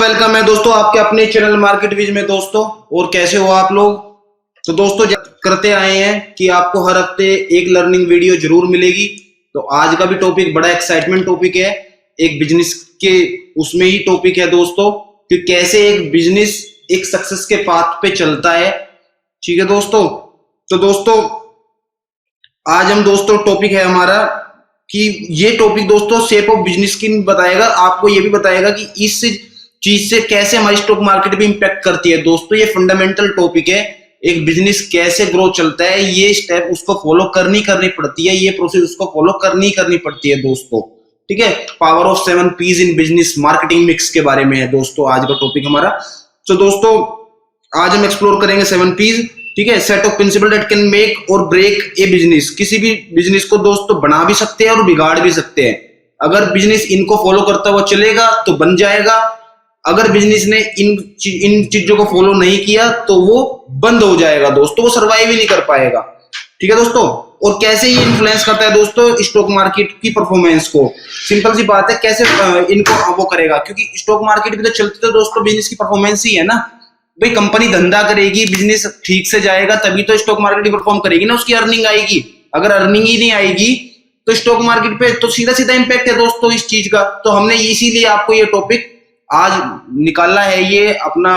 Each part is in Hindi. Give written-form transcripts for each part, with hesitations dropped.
वेलकम है दोस्तों आपके अपने चैनल मार्केट विज में दोस्तों। और कैसे हो आप लोग। तो दोस्तों करते आए हैं कि आपको हर हफ्ते एक लर्निंग वीडियो जरूर मिलेगी। तो आज का भी टॉपिक बड़ा एक्साइटमेंट टॉपिक है, एक बिजनेस के उसमें ही टॉपिक है दोस्तों कि कैसे एक बिजनेस एक सक्सेस के पाथ पे चलता है। ठीक है दोस्तों। तो दोस्तों आज हम दोस्तों टॉपिक है हमारा कि ये टॉपिक दोस्तों शेप ऑफ बिजनेस की बताएगा, आपको ये भी बताएगा कि इस चीज से कैसे हमारी स्टॉक मार्केट भी इंपैक्ट करती है। दोस्तों ये फंडामेंटल टॉपिक है, एक बिजनेस कैसे ग्रो चलता है, ये स्टेप उसको फॉलो करनी पड़ती है, ये प्रोसेस उसको फॉलो करनी पड़ती है दोस्तों। ठीक है, power of 7 P's in business marketing mix के बारे में है दोस्तों आज का टॉपिक हमारा। तो दोस्तों आज हम एक्सप्लोर करेंगे 7 P's। ठीक है, set of principal that can make और ब्रेक ए बिजनेस। किसी भी बिजनेस को दोस्तों बना भी सकते हैं और बिगाड़ भी सकते हैं। अगर बिजनेस इनको फॉलो करता हुआ चलेगा तो बन जाएगा, अगर बिजनेस ने इन चीजों को फॉलो नहीं किया तो वो बंद हो जाएगा दोस्तों, वो सर्वाइव ही नहीं कर पाएगा। ठीक है दोस्तों। और कैसे ये इन्फ्लुएंस करता है दोस्तों स्टॉक मार्केट की परफॉर्मेंस को। सिंपल सी बात है, कैसे इनको वो करेगा, क्योंकि स्टॉक मार्केट भी तो चलती है दोस्तों बिजनेस की परफॉर्मेंस ही है ना। भाई कंपनी धंधा करेगी, बिजनेस ठीक से जाएगा तभी तो स्टॉक मार्केट परफॉर्म करेगी ना, उसकी अर्निंग आएगी। अगर अर्निंग ही नहीं आएगी तो स्टॉक मार्केट पे तो सीधा सीधा इंपैक्ट है दोस्तों इस चीज का। तो हमने इसीलिए आपको ये टॉपिक आज निकाला है, ये अपना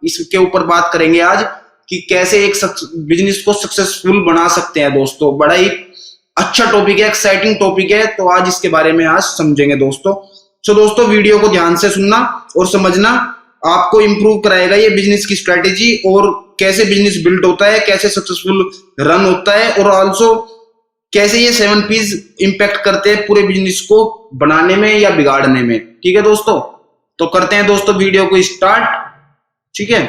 इसके ऊपर बात करेंगे आज कि कैसे एक बिजनेस को सक्सेसफुल बना सकते हैं दोस्तों। बड़ा ही अच्छा टॉपिक है, एक्साइटिंग टॉपिक है, तो आज इसके बारे में आज समझेंगे दोस्तों। तो दोस्तों वीडियो को ध्यान से सुनना और समझना, आपको इंप्रूव कराएगा ये बिजनेस की स्ट्रेटेजी और कैसे बिजनेस बिल्ड होता है, कैसे सक्सेसफुल रन होता है, और ऑल्सो कैसे ये 7 P's इंपैक्ट करते हैं पूरे बिजनेस को बनाने में या बिगाड़ने में। ठीक है दोस्तों, तो करते हैं दोस्तों वीडियो को स्टार्ट। ठीक है,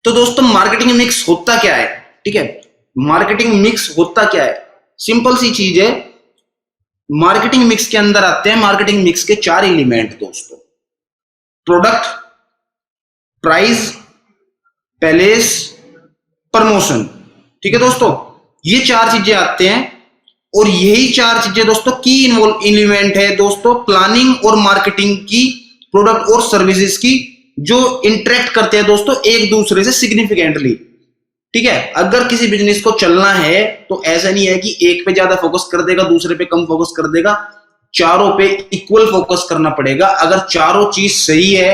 तो दोस्तों मार्केटिंग मिक्स होता क्या है। ठीक है, मार्केटिंग मिक्स होता क्या है, सिंपल सी चीज है। मार्केटिंग मिक्स के अंदर आते हैं मार्केटिंग मिक्स के 4 एलिमेंट दोस्तों: प्रोडक्ट, प्राइस, पैलेस, प्रमोशन। ठीक है दोस्तों, ये 4 चीजें आते हैं और यही 4 चीजें दोस्तों की इन्वॉल्व एलिमेंट है दोस्तों प्लानिंग और मार्केटिंग की, प्रोडक्ट और सर्विसेज की, जो इंटरेक्ट करते हैं दोस्तों एक दूसरे से सिग्निफिकेंटली। ठीक है, अगर किसी बिजनेस को चलना है तो ऐसा नहीं है कि एक पे ज्यादा फोकस कर देगा दूसरे पे कम फोकस कर देगा, चारों पे इक्वल फोकस करना पड़ेगा। अगर चारों चीज सही है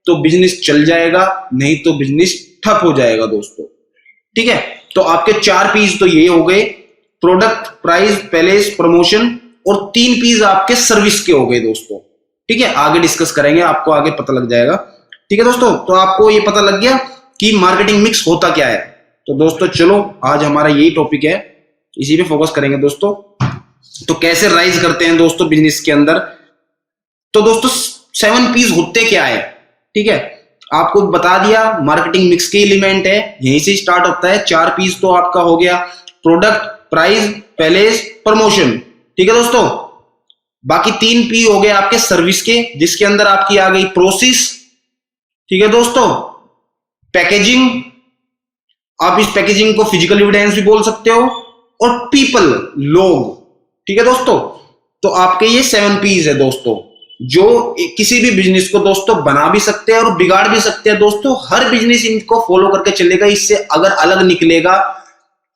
तो बिजनेस चल जाएगा, नहीं तो बिजनेस ठप हो जाएगा दोस्तों। ठीक है, तो आपके 4 P's तो ये हो गए, प्रोडक्ट, प्राइस, पैलेस, प्रमोशन, और 3 P's आपके सर्विस के हो गए दोस्तों। ठीक है, आगे डिस्कस करेंगे, आपको आगे पता लग जाएगा। ठीक है दोस्तों, तो आपको ये पता लग गया कि मार्केटिंग मिक्स होता क्या है। तो दोस्तों चलो आज हमारा यही टॉपिक है, इसी पे फोकस करेंगे दोस्तों। तो कैसे राइज करते हैं दोस्तों बिजनेस के अंदर। तो दोस्तों 7 P's होते क्या है। ठीक है, आपको बता दिया मार्केटिंग मिक्स के एलिमेंट है, यहीं से स्टार्ट होता है। 4 P's तो आपका हो गया, प्रोडक्ट, प्राइस, पैलेस, प्रमोशन। ठीक है दोस्तों, बाकी 3 P हो गए आपके सर्विस के, जिसके अंदर आपकी आ गई प्रोसेस। ठीक है दोस्तों, पैकेजिंग, आप इस पैकेजिंग को फिजिकल एविडेंस भी बोल सकते हो, और पीपल, लोग। ठीक है दोस्तों, तो आपके ये 7 P's है दोस्तों, जो किसी भी बिजनेस को दोस्तों बना भी सकते हैं और बिगाड़ भी सकते हैं दोस्तों। हर बिजनेस इनको फॉलो करके चलेगा, इससे अगर अलग निकलेगा,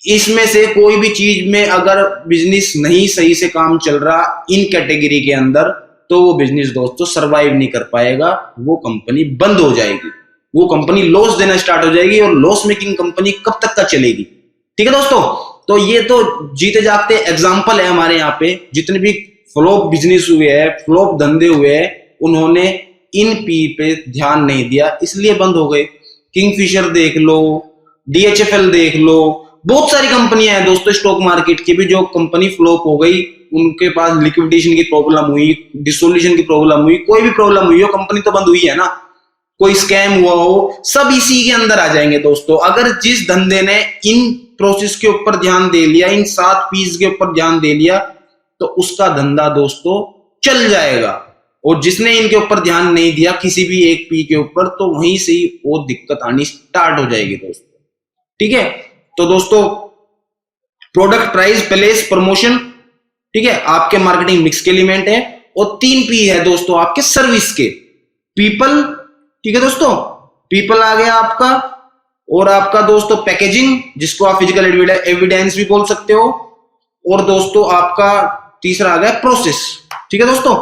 इसमें से कोई भी चीज में अगर बिजनेस नहीं सही से काम चल रहा इन कैटेगरी के अंदर, तो वो बिजनेस दोस्तों सरवाइव नहीं कर पाएगा, वो कंपनी बंद हो जाएगी, वो कंपनी लॉस देना स्टार्ट हो जाएगी, और लॉस मेकिंग कंपनी कब तक का चलेगी। ठीक है दोस्तों, तो ये तो जीते जागते एग्जांपल है हमारे यहाँ पे। जितने भी फ्लॉप बिजनेस हुए हैं, फ्लॉप धंधे हुए हैं, उन्होंने इन पी पे ध्यान नहीं दिया, इसलिए बंद हो गए। किंगफिशर देख लो, DHFL देख लो, बहुत सारी कंपनियां हैं दोस्तों स्टॉक मार्केट की भी, जो कंपनी फ्लॉप हो गई, उनके पास लिक्विडेशन की प्रॉब्लम हुई, डिसोल्यूशन की प्रॉब्लम हुई, कोई भी प्रॉब्लम हुई हो, कंपनी तो बंद हुई है ना। कोई स्कैम हुआ हो, सब इसी के अंदर आ जाएंगे दोस्तों। अगर जिस धंधे ने इन प्रोसेस के ऊपर ध्यान दे लिया, इन 7 P's के ऊपर ध्यान दे लिया, तो उसका धंधा दोस्तों चल जाएगा। और जिसने इनके ऊपर ध्यान नहीं दिया किसी भी एक P के ऊपर, तो वहीं से ही वो दिक्कत आनी स्टार्ट हो जाएगी दोस्तों। ठीक है, तो दोस्तों प्रोडक्ट, प्राइस, पैलेस, प्रमोशन, ठीक है, आपके मार्केटिंग मिक्स के एलिमेंट है। और 3 P है दोस्तों आपके सर्विस के। पीपल, ठीक है दोस्तों, पीपल आ गया आपका, और आपका दोस्तों पैकेजिंग, जिसको आप फिजिकल एविडेंस भी बोल सकते हो, और दोस्तों आपका तीसरा आ गया प्रोसेस। ठीक है दोस्तों,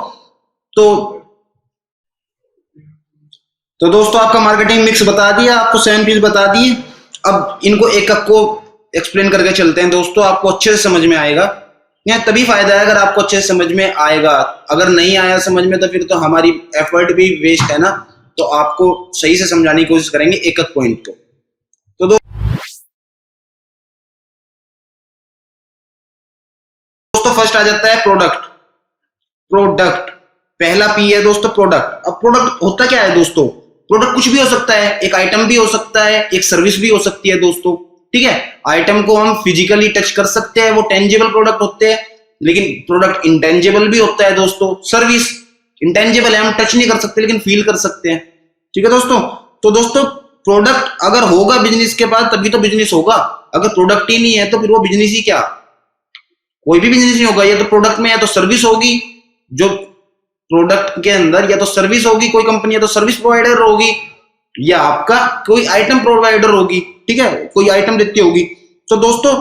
तो दोस्तों आपका मार्केटिंग मिक्स बता दिया, आपको 7 पीस बता दिए। अब इनको एक एक को एक्सप्लेन करके चलते हैं दोस्तों, आपको अच्छे से समझ में आएगा। यहाँ तभी फायदा है अगर आपको अच्छे से समझ में आएगा, अगर नहीं आया समझ में तो फिर तो हमारी एफर्ट भी वेस्ट है ना। तो आपको सही से समझाने की कोशिश करेंगे एक एक पॉइंट को। तो दोस्तों फर्स्ट आ जाता है प्रोडक्ट। प्रोडक्ट पहला पी है दोस्तों, प्रोडक्ट। अब प्रोडक्ट होता क्या है दोस्तों? प्रोडक्ट कुछ भी हो सकता है, एक आइटम भी हो सकता है, एक सर्विस भी हो सकती है दोस्तों। ठीक है, आइटम को हम फिजिकली टच कर सकते हैं, वो टेंजिबल प्रोडक्ट होते हैं, लेकिन प्रोडक्ट इंटेंजिबल भी होता है दोस्तों। सर्विस इंटेंजिबल है, हम टच नहीं कर सकते लेकिन फील कर सकते हैं। ठीक है दोस्तों, तो दोस्तों प्रोडक्ट अगर होगा बिजनेस के बाद तभी तो बिजनेस होगा, अगर प्रोडक्ट ही नहीं है तो फिर वो बिजनेस ही क्या, कोई भी बिजनेस नहीं होगा। या तो प्रोडक्ट में या तो सर्विस होगी, जो प्रोडक्ट के अंदर या तो सर्विस होगी, कोई कंपनी या तो सर्विस प्रोवाइडर होगी, या आपका कोई आइटम प्रोवाइडर होगी। ठीक है, कोई आइटम देती होगी। तो दोस्तों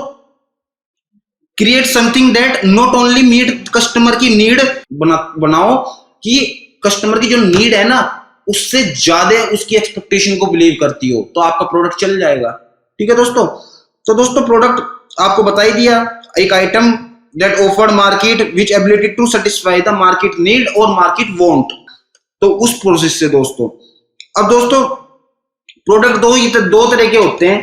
create something that not only meet customer की नीड, बनाओ कि कस्टमर की जो नीड है ना उससे ज्यादा उसकी एक्सपेक्टेशन को बिलीव करती हो, तो आपका प्रोडक्ट चल जाएगा। ठीक है दोस्तों, तो दोस्तों प्रोडक्ट आपको बता ही दिया, एक item that offered market which ability to satisfy the market need और market want। तो उस प्रोसेस से दोस्तों, अब दोस्तों प्रोडक्ट दो तरह के होते हैं।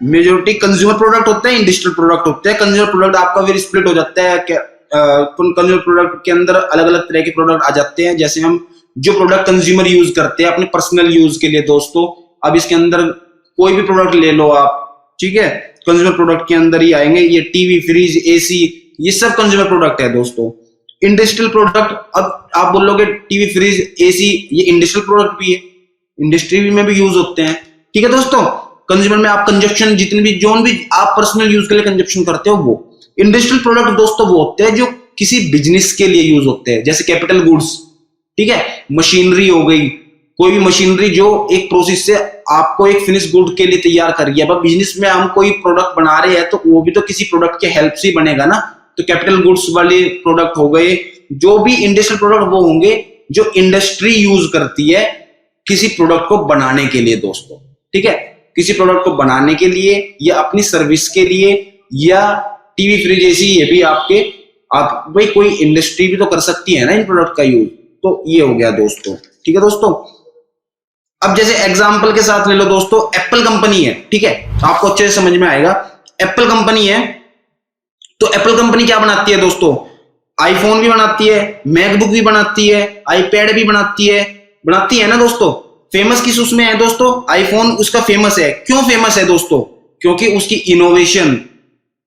मेजोरिटी कंज्यूमर प्रोडक्ट होते हैं, इंडस्ट्रियल प्रोडक्ट होते हैं। कंज्यूमर प्रोडक्ट आपका फिर स्प्लिट हो जाता है, कंज्यूमर प्रोडक्ट के अंदर अलग अलग तरह के प्रोडक्ट आ जाते हैं। जैसे हम जो प्रोडक्ट कंज्यूमर यूज करते हैं अपने पर्सनल यूज के लिए दोस्तों, अब इसके अंदर कोई भी प्रोडक्ट ले लो आप, ठीक है, कंज्यूमर प्रोडक्ट के अंदर ही आएंगे। ये टीवी, फ्रिज, एसी, ये सब कंज्यूमर प्रोडक्ट है दोस्तों। इंडस्ट्रियल प्रोडक्ट, अब आप बोलोगे टीवी, फ्रिज, एसी ये इंडस्ट्रियल प्रोडक्ट भी है, इंडस्ट्री में भी यूज होते हैं। ठीक है दोस्तों, कंज्यूमर में आप कंजप्शन जितने भी जो भी आप पर्सनल यूज के लिए कंजप्शन करते हो वो। इंडस्ट्रियल प्रोडक्ट दोस्तों वो होते हैं जो किसी बिजनेस के लिए यूज होते हैं, जैसे कैपिटल गुड्स। ठीक है, मशीनरी हो गई, कोई भी मशीनरी जो एक प्रोसेस से आपको एक फिनिश गुड के लिए तैयार कर रही है। अब बिजनेस में हम कोई प्रोडक्ट बना रहे हैं तो वो भी तो किसी प्रोडक्ट के हेल्प से बनेगा ना। तो कैपिटल गुड्स वाले प्रोडक्ट हो गए। जो भी इंडस्ट्रियल प्रोडक्ट वो होंगे जो इंडस्ट्री यूज करती है किसी प्रोडक्ट को बनाने के लिए दोस्तों। ठीक है, किसी प्रोडक्ट को बनाने के लिए या अपनी सर्विस के लिए, या टीवी, फ्रिज, एसी ये भी आपके आप भाई कोई इंडस्ट्री भी तो कर सकती है ना इन प्रोडक्ट का यूज। तो ये हो गया दोस्तों। ठीक है दोस्तों, अब जैसे एग्जांपल के साथ ले लो दोस्तों, एप्पल कंपनी है। ठीक है, आपको अच्छे से समझ में आएगा। एप्पल कंपनी है तो एप्पल कंपनी क्या बनाती है दोस्तों? आईफोन भी बनाती है, मैकबुक भी बनाती है, आईपैड भी बनाती है ना दोस्तों। फेमस किस उसमें है दोस्तों? आईफोन उसका फेमस है। क्यों फेमस है दोस्तों? क्योंकि उसकी इनोवेशन,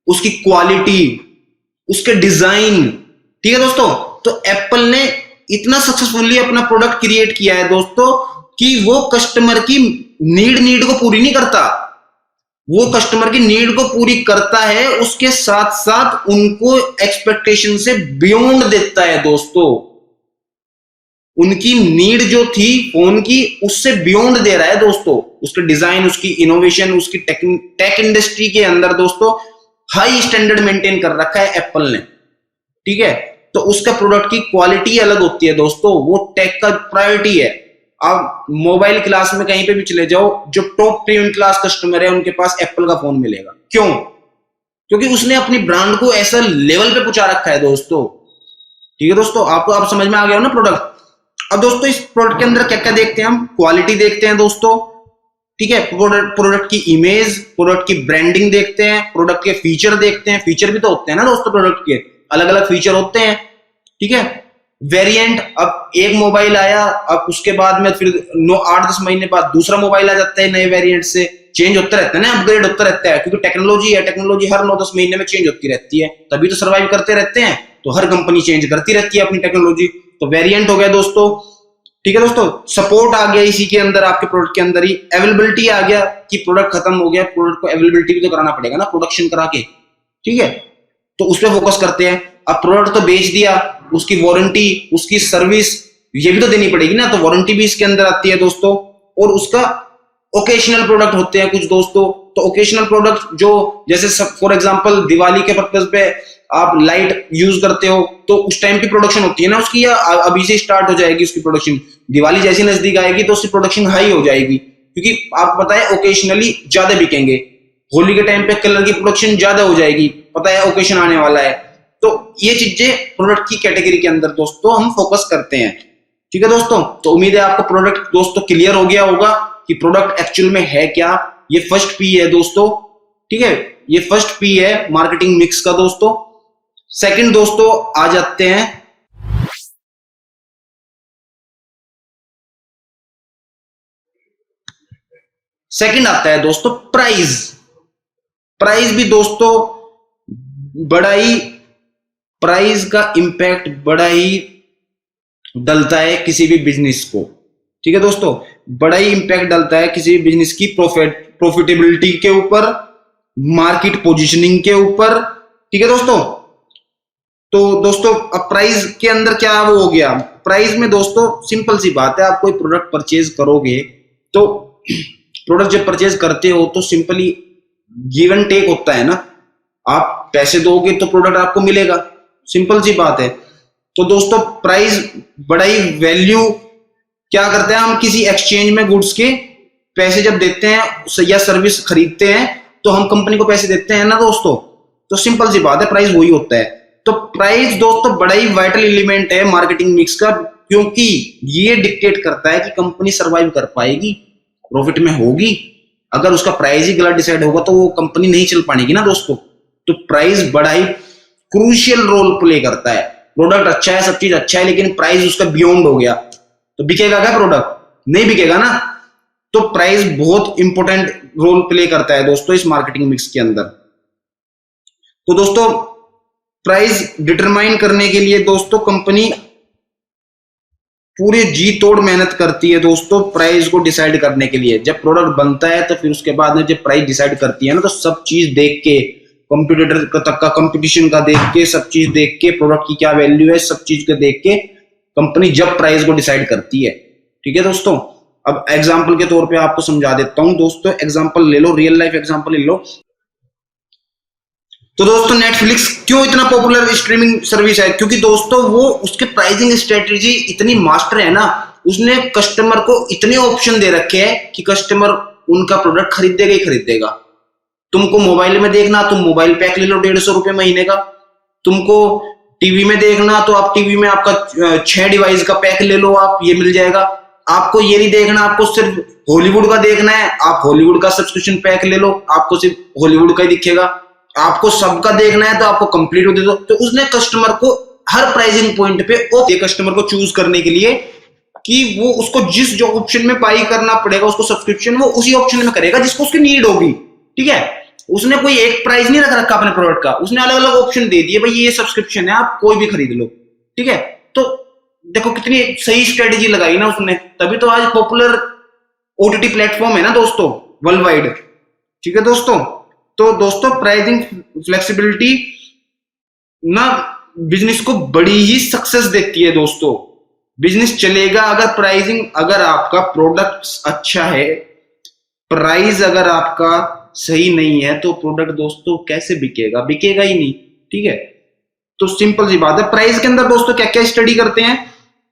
उसकी क्वालिटी, उसके डिजाइन। ठीक है दोस्तों, तो एप्पल ने इतना सक्सेसफुली अपना प्रोडक्ट क्रिएट किया है दोस्तों कि वो कस्टमर की नीड को पूरी नहीं करता, वो कस्टमर की नीड को पूरी करता है, उसके साथ साथ उनको एक्सपेक्टेशन से बियॉन्ड देता है दोस्तों। उनकी नीड जो थी फोन की उससे बियॉन्ड दे रहा है दोस्तों। उसके डिजाइन, उसकी इनोवेशन, उसकी टेक इंडस्ट्री के अंदर दोस्तों हाई स्टैंडर्ड मेंटेन कर रखा है एप्पल ने। ठीक है, तो उसका प्रोडक्ट की क्वालिटी अलग होती है दोस्तों, वो टेक का प्रायोरिटी है। आप मोबाइल क्लास में कहीं पे भी चले जाओ, जो टॉप प्रीमियम क्लास कस्टमर है उनके पास एप्पल का फोन मिलेगा। क्यों? क्योंकि उसने अपनी ब्रांड को ऐसा लेवल पे पहुंचा रखा है दोस्तों। ठीक है दोस्तों, आपको आप समझ में आ गया हो ना प्रोडक्ट। अब दोस्तों इस प्रोडक्ट के अंदर क्या क्या देखते हैं हम? क्वालिटी देखते हैं दोस्तों। ठीक है, प्रोडक्ट की इमेज, प्रोडक्ट की ब्रांडिंग देखते हैं, प्रोडक्ट के फीचर देखते हैं। फीचर भी तो होते हैं ना दोस्तों, प्रोडक्ट के अलग अलग फीचर होते हैं। ठीक है, वेरिएंट, अब एक मोबाइल आया, अब उसके बाद में फिर 8-10 महीने बाद दूसरा मोबाइल आ जाता है नए वेरिएंट से। चेंज होता रहता है ना, अपग्रेड होता रहता है, क्योंकि टेक्नोलॉजी है, टेक्नोलॉजी हर 9-10 महीने में चेंज होती रहती है, तभी तो सर्वाइव करते रहते हैं। तो हर कंपनी चेंज करती रहती है अपनी टेक्नोलॉजी। तो वेरिएंट हो गया दोस्तों। ठीक है दोस्तों, सपोर्ट आ गया इसी के अंदर, आपके प्रोडक्ट के अंदर ही। अवेलेबिलिटी आ गया कि प्रोडक्ट खत्म हो गया, प्रोडक्ट को अवेलेबिलिटी भी तो कराना पड़ेगा ना प्रोडक्शन करा के। ठीक है, तो उस पर फोकस करते हैं। अब प्रोडक्ट तो बेच दिया, उसकी वारंटी, उसकी सर्विस ये भी तो देनी पड़ेगी ना, तो वारंटी भी इसके अंदर आती है दोस्तों। और उसका ओकेशनल प्रोडक्ट होते हैं कुछ दोस्तों, तो ओकेशनल प्रोडक्ट जो जैसे फॉर एग्जांपल दिवाली के पर्पज पे आप लाइट यूज करते हो, तो उस टाइम की प्रोडक्शन होती है ना उसकी, या अभी से स्टार्ट हो जाएगी उसकी प्रोडक्शन, दिवाली जैसी नजदीक आएगी तो उसकी प्रोडक्शन हाई हो जाएगी, क्योंकि आप पता है ओकेशनली ज्यादा बिकेंगे। होली के टाइम पे कलर की प्रोडक्शन ज्यादा हो जाएगी, पता है ओकेशन आने वाला है। तो ये चीजें प्रोडक्ट की कैटेगरी के अंदर दोस्तों हम फोकस करते हैं। ठीक है दोस्तों, तो उम्मीद है आपको प्रोडक्ट दोस्तों क्लियर हो गया होगा कि प्रोडक्ट एक्चुअल में है क्या। ये फर्स्ट पी है दोस्तों, ठीक है, ये फर्स्ट पी है मार्केटिंग मिक्स का दोस्तों। सेकंड दोस्तों आ जाते हैं, सेकंड आता है दोस्तों प्राइस। प्राइस भी दोस्तों बड़ा ही, प्राइस का इंपैक्ट बड़ा ही डलता है किसी भी बिजनेस को। ठीक है दोस्तों, बड़ा ही इंपैक्ट डलता है किसी भी बिजनेस की प्रॉफिटेबिलिटी के ऊपर, मार्केट पोजीशनिंग के ऊपर। ठीक है दोस्तों, तो दोस्तों अब प्राइस के अंदर क्या वो हो गया, प्राइस में दोस्तों सिंपल सी बात है, आप कोई प्रोडक्ट परचेज करोगे तो प्रोडक्ट जब परचेज करते हो तो सिंपली गिव एंड टेक होता है ना, आप पैसे दोगे तो प्रोडक्ट आपको मिलेगा, सिंपल सी बात है। तो दोस्तों प्राइस बड़ा ही वैल्यू क्या करते हैं, हम किसी एक्सचेंज में गुड्स के पैसे जब देते हैं या सर्विस खरीदते हैं तो हम कंपनी को पैसे देते हैं ना दोस्तों, तो सिंपल सी बात है प्राइस वही होता है। तो प्राइस दोस्तों बड़ा ही वाइटल एलिमेंट है मार्केटिंग मिक्स का, क्योंकि ये डिक्टेट करता है कि कंपनी सर्वाइव कर पाएगी, प्रॉफिट में होगी। अगर उसका प्राइस ही गलत डिसाइड होगा तो वो कंपनी नहीं चल पाएगी ना दोस्तों। तो प्राइस बड़ा ही क्रूशियल रोल प्ले करता है। प्रोडक्ट अच्छा है, सब चीज अच्छा है, लेकिन प्राइस उसका बियॉन्ड हो गया तो बिकेगा क्या प्रोडक्ट, नहीं बिकेगा ना। तो प्राइस बहुत इंपॉर्टेंट रोल प्ले करता है दोस्तों इस मार्केटिंग मिक्स के अंदर। तो दोस्तों प्राइस डिटरमाइन करने के लिए दोस्तों कंपनी पूरे जी तोड़ मेहनत करती है दोस्तों प्राइस को डिसाइड करने के लिए। जब प्रोडक्ट बनता है तो फिर उसके बाद में जब प्राइस डिसाइड करती है ना, तो सब चीज देख के, कंप्यूटर तक का कंपटीशन का देख के, सब चीज देख के, प्रोडक्ट की क्या वैल्यू है, सब चीज को देख के कंपनी जब प्राइस को डिसाइड करती है। ठीक है दोस्तों, अब एग्जांपल के तौर पे आपको समझा देता हूं दोस्तों, एग्जांपल ले लो, रियल लाइफ एग्जांपल ले लो। तो दोस्तों नेटफ्लिक्स क्यों इतना पॉपुलर स्ट्रीमिंग सर्विस है, क्योंकि दोस्तों वो उसके प्राइसिंग स्ट्रेटेजी इतनी मास्टर है ना, उसने कस्टमर को इतने ऑप्शन दे रखे हैं कि कस्टमर उनका प्रोडक्ट खरीदेगा ही खरीदेगा। तुमको मोबाइल में देखना, तुम मोबाइल पैक ले लो 150 रुपए महीने का। तुमको टीवी में देखना तो आप टीवी में आपका 6 डिवाइस का पैक ले लो, आप ये मिल जाएगा। आपको ये नहीं देखना, आपको सिर्फ हॉलीवुड का देखना है, आप हॉलीवुड का सब्सक्रिप्शन पैक ले लो, आपको सिर्फ हॉलीवुड का ही दिखेगा। आपको सबका देखना है तो आपको कंप्लीट दे दो। तो उसने कस्टमर को हर प्राइसिंग पॉइंट पे कस्टमर को चूज करने के लिए कि वो उसको जिस जो ऑप्शन में बाई करना पड़ेगा उसको सब्सक्रिप्शन, वो उसी ऑप्शन में करेगा जिसको उसकी नीड होगी। ठीक है, उसने कोई एक प्राइस नहीं रख रखा अपने प्रोडक्ट का, उसने अलग अलग ऑप्शन दे दिए, भाई ये सब्सक्रिप्शन है, आप कोई भी खरीद लो। ठीक है, तो देखो कितनी सही स्ट्रेटेजी लगाई ना उसने, तभी तो आज पॉपुलर ओटीटी प्लेटफॉर्म है ना दोस्तों वर्ल्ड वाइड। ठीक है दोस्तों, तो दोस्तों प्राइसिंग फ्लेक्सिबिलिटी ना बिजनेस को बड़ी ही सक्सेस देती है दोस्तों। बिजनेस चलेगा अगर प्राइसिंग, अगर आपका प्रोडक्ट अच्छा है, प्राइस अगर आपका सही नहीं है तो प्रोडक्ट दोस्तों कैसे बिकेगा, बिकेगा ही नहीं। ठीक है, तो सिंपल सी बात है। प्राइस के अंदर दोस्तों क्या क्या स्टडी करते हैं,